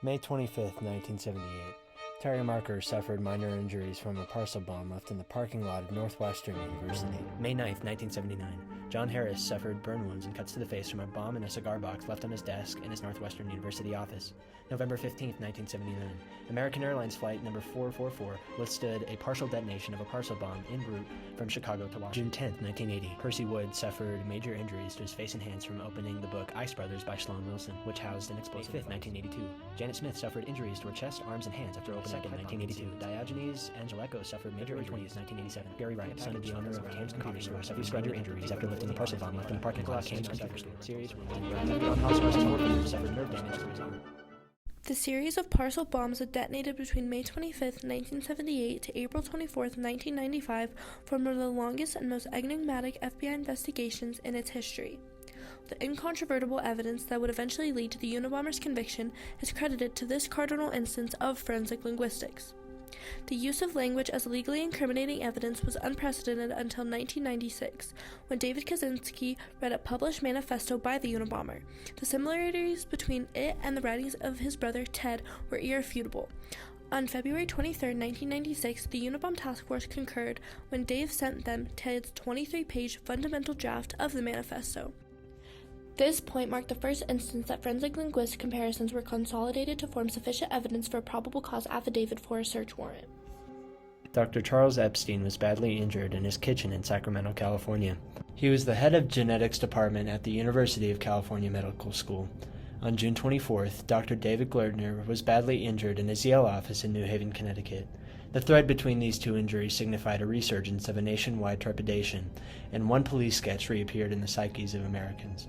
May 25, 1978. Terry Marker suffered minor injuries from a parcel bomb left in the parking lot of Northwestern University. May 9, 1979. John Harris suffered burn wounds and cuts to the face from a bomb in a cigar box left on his desk in his Northwestern University office. November 15, 1979. American Airlines flight number 444 withstood a partial detonation of a parcel bomb en route from Chicago to Washington. June 10, 1980. Percy Wood suffered major injuries to his face and hands from opening the book Ice Brothers by Sloan Wilson, which housed an explosive. May 5, 1982. Janet Smith suffered injuries to her chest, arms, and hands after opening in 1982. Diogenes Angelecko suffered major injuries in 1987. Gary Wright, son of the owner of Cam's Computer Store, suffered major injuries after lifting the parcel bomb left in the parking lot of Cam's Computer Store. Suffered nerve damage to his arm. The series of parcel bombs that detonated between May 25, 1978 to April 24, 1995 formed one of the longest and most enigmatic FBI investigations in its history. The incontrovertible evidence that would eventually lead to the Unabomber's conviction is credited to this cardinal instance of forensic linguistics. The use of language as legally incriminating evidence was unprecedented until 1996, when David Kaczynski read a published manifesto by the Unabomber. The similarities between it and the writings of his brother Ted were irrefutable. On February 23, 1996, the Unabomb Task Force concurred when Dave sent them Ted's 23-page fundamental draft of the manifesto. This point marked the first instance that forensic linguist comparisons were consolidated to form sufficient evidence for a probable cause affidavit for a search warrant. Dr. Charles Epstein was badly injured in his kitchen in Sacramento, California. He was the head of genetics department at the University of California Medical School. On June 24th, Dr. David Glertner was badly injured in his Yale office in New Haven, Connecticut. The thread between these two injuries signified a resurgence of a nationwide trepidation, and one police sketch reappeared in the psyches of Americans.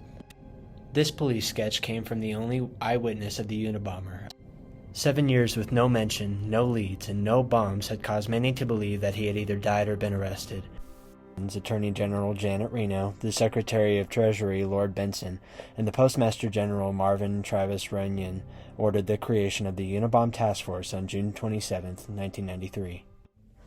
This police sketch came from the only eyewitness of the Unabomber. 7 years with no mention, no leads, and no bombs had caused many to believe that he had either died or been arrested. Attorney General Janet Reno, the Secretary of Treasury Lord Benson, and the Postmaster General Marvin Travis Runyon ordered the creation of the Unabomb Task Force on June 27, 1993.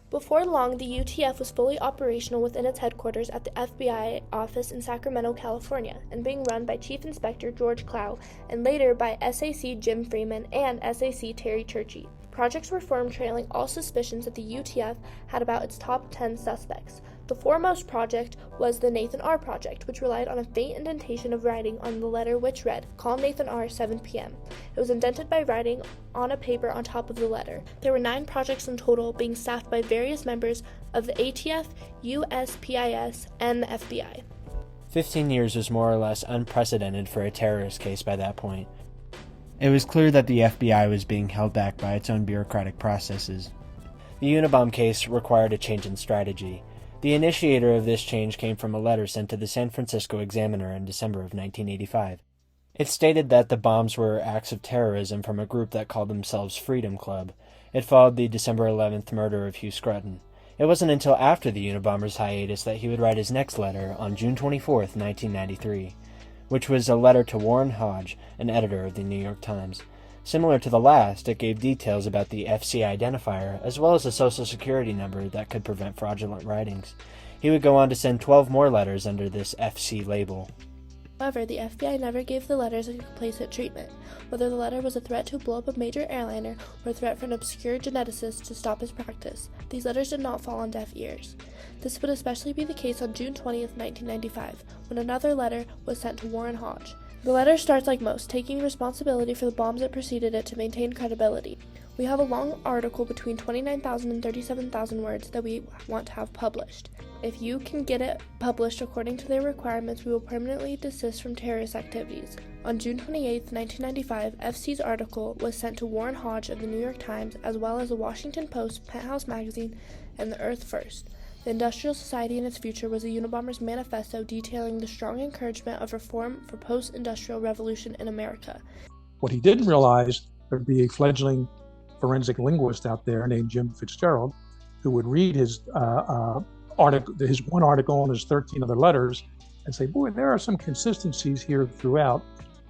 Before long, the UTF was fully operational within its headquarters at the FBI office in Sacramento, California, and being run by Chief Inspector George Clow, and later by SAC Jim Freeman and SAC Terry Churchy. Projects were formed trailing all suspicions that the UTF had about its top 10 suspects. The foremost project was the Nathan R. Project, which relied on a faint indentation of writing on the letter which read, "Call Nathan R. 7 p.m. It was indented by writing on a paper on top of the letter. There were 9 projects in total, being staffed by various members of the ATF, USPIS, and the FBI. 15 years was more or less unprecedented for a terrorist case by that point. It was clear that the FBI was being held back by its own bureaucratic processes. The Unabomb case required a change in strategy. The initiator of this change came from a letter sent to the San Francisco Examiner in December of 1985. It stated that the bombs were acts of terrorism from a group that called themselves Freedom Club. It followed the December 11th murder of Hugh Scruton. It wasn't until after the Unabomber's hiatus that he would write his next letter on June 24, 1993, which was a letter to Warren Hodge, an editor of the New York Times. Similar to the last, it gave details about the FC identifier, as well as a social security number that could prevent fraudulent writings. He would go on to send 12 more letters under this FC label. However, the FBI never gave the letters a complacent treatment, whether the letter was a threat to blow up a major airliner or a threat for an obscure geneticist to stop his practice. These letters did not fall on deaf ears. This would especially be the case on June 20th, 1995, when another letter was sent to Warren Hodge. The letter starts like most, taking responsibility for the bombs that preceded it to maintain credibility. We have a long article between 29,000 and 37,000 words that we want to have published. If you can get it published according to their requirements, we will permanently desist from terrorist activities. On June 28, 1995, FC's article was sent to Warren Hodge of the New York Times, as well as the Washington Post, Penthouse Magazine, and the Earth First. The Industrial Society and its Future was a Unabomber's manifesto detailing the strong encouragement of reform for post-industrial revolution in America. What he didn't realize, there'd be a fledgling forensic linguist out there named Jim Fitzgerald, who would read his one article and his 13 other letters and say, boy, there are some consistencies here throughout.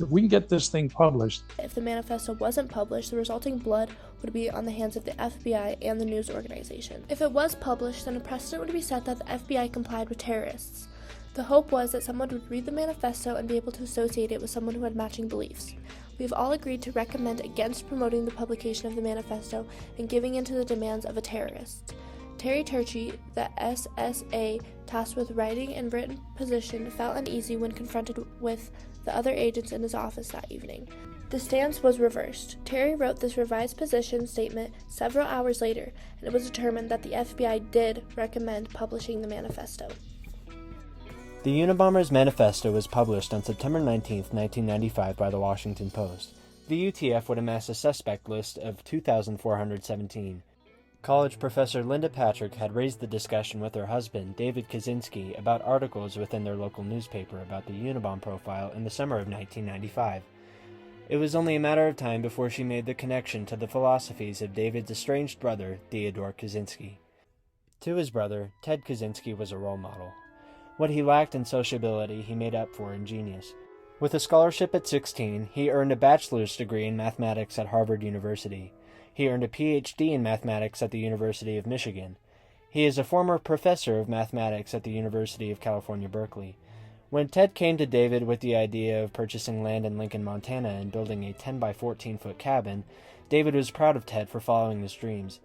If we can get this thing published. If the manifesto wasn't published, the resulting blood would be on the hands of the FBI and the news organization. If it was published, then a precedent would be set that the FBI complied with terrorists. The hope was that someone would read the manifesto and be able to associate it with someone who had matching beliefs. We've all agreed to recommend against promoting the publication of the manifesto and giving in to the demands of a terrorist. Terry Turchi, the SSA tasked with writing and written position, felt uneasy when confronted with the other agents in his office that evening. The stance was reversed. Terry wrote this revised position statement several hours later, and it was determined that the FBI did recommend publishing the manifesto. The Unabomber's manifesto was published on September 19, 1995 by the Washington Post. The UTF would amass a suspect list of 2,417. College professor Linda Patrick had raised the discussion with her husband, David Kaczynski, about articles within their local newspaper about the Unabomber profile in the summer of 1995. It was only a matter of time before she made the connection to the philosophies of David's estranged brother, Theodore Kaczynski. To his brother, Ted Kaczynski was a role model. What he lacked in sociability, he made up for in genius. With a scholarship at 16, he earned a bachelor's degree in mathematics at Harvard University. He earned a PhD in mathematics at the University of Michigan. He is a former professor of mathematics at the University of California, Berkeley. When Ted came to David with the idea of purchasing land in Lincoln, Montana and building a 10 by 14-foot cabin, David was proud of Ted for following his dreams.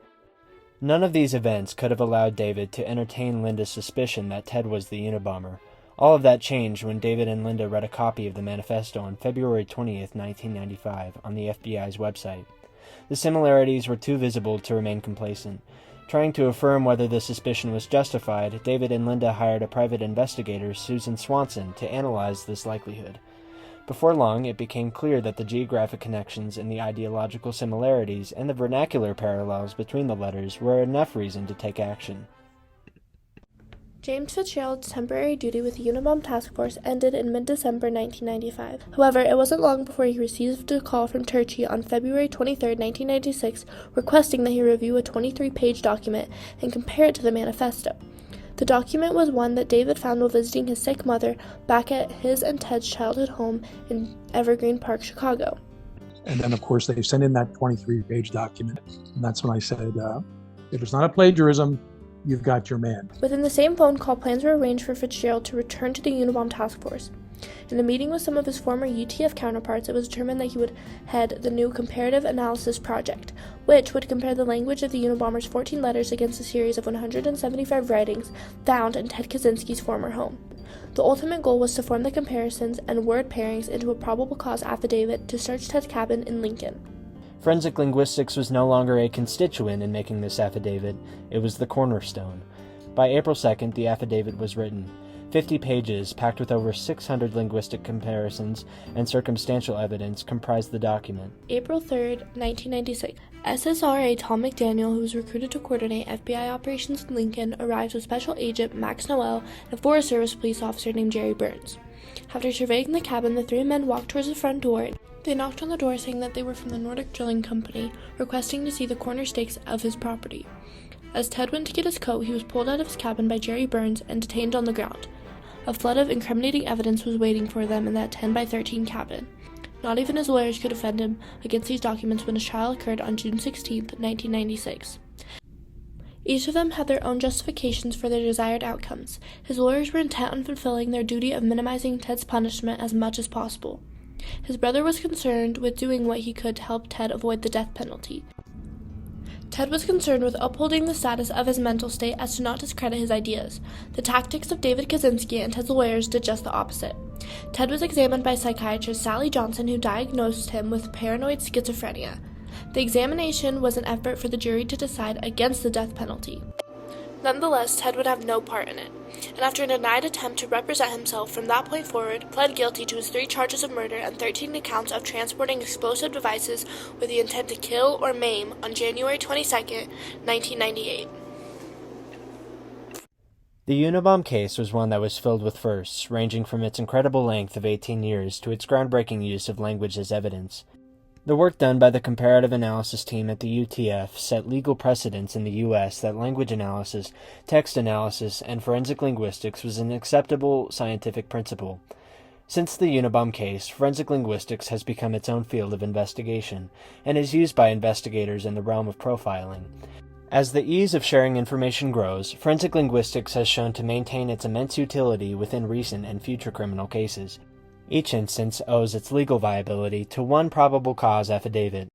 None of these events could have allowed David to entertain Linda's suspicion that Ted was the Unabomber. All of that changed when David and Linda read a copy of the manifesto on February 20th, 1995, on the FBI's website. The similarities were too visible to remain complacent. Trying to affirm whether the suspicion was justified, David and Linda hired a private investigator, Susan Swanson, to analyze this likelihood. Before long, it became clear that the geographic connections and the ideological similarities and the vernacular parallels between the letters were enough reason to take action. James Fitzgerald's temporary duty with the Unabomber Task Force ended in mid-December 1995. However, it wasn't long before he received a call from Turchi on February 23, 1996, requesting that he review a 23-page document and compare it to the manifesto. The document was one that David found while visiting his sick mother back at his and Ted's childhood home in Evergreen Park, Chicago. And then, of course, they sent in that 23-page document. And that's when I said, if it's not a plagiarism, you've got your man. Within the same phone call, plans were arranged for Fitzgerald to return to the Unabomber Task Force. In a meeting with some of his former UTF counterparts, it was determined that he would head the new Comparative Analysis Project, which would compare the language of the Unabomber's 14 letters against a series of 175 writings found in Ted Kaczynski's former home. The ultimate goal was to form the comparisons and word pairings into a probable cause affidavit to search Ted's cabin in Lincoln. Forensic linguistics was no longer a constituent in making this affidavit, it was the cornerstone. By April 2nd, the affidavit was written. 50 pages, packed with over 600 linguistic comparisons and circumstantial evidence, comprised the document. April 3, 1996. SSRA Tom McDaniel, who was recruited to coordinate FBI operations in Lincoln, arrived with Special Agent Max Noel and a Forest Service police officer named Jerry Burns. After surveying the cabin, the three men walked towards the front door. They knocked on the door saying that they were from the Nordic Drilling Company, requesting to see the corner stakes of his property. As Ted went to get his coat, he was pulled out of his cabin by Jerry Burns and detained on the ground. A flood of incriminating evidence was waiting for them in that 10 by 13 cabin. Not even his lawyers could defend him against these documents when his trial occurred on June 16, 1996. Each of them had their own justifications for their desired outcomes. His lawyers were intent on fulfilling their duty of minimizing Ted's punishment as much as possible. His brother was concerned with doing what he could to help Ted avoid the death penalty. Ted was concerned with upholding the status of his mental state as to not discredit his ideas. The tactics of David Kaczynski and Ted's lawyers did just the opposite. Ted was examined by psychiatrist Sally Johnson, who diagnosed him with paranoid schizophrenia. The examination was an effort for the jury to decide against the death penalty. Nonetheless, Ted would have no part in it, and after a denied attempt to represent himself from that point forward, pled guilty to his 3 charges of murder and 13 accounts of transporting explosive devices with the intent to kill or maim on January 22, 1998. The Unabomber case was one that was filled with firsts, ranging from its incredible length of 18 years to its groundbreaking use of language as evidence. The work done by the comparative analysis team at the UTF set legal precedents in the U.S. that language analysis, text analysis, and forensic linguistics was an acceptable scientific principle. Since the Unabomber case, forensic linguistics has become its own field of investigation, and is used by investigators in the realm of profiling. As the ease of sharing information grows, forensic linguistics has shown to maintain its immense utility within recent and future criminal cases. Each instance owes its legal viability to one probable cause affidavit.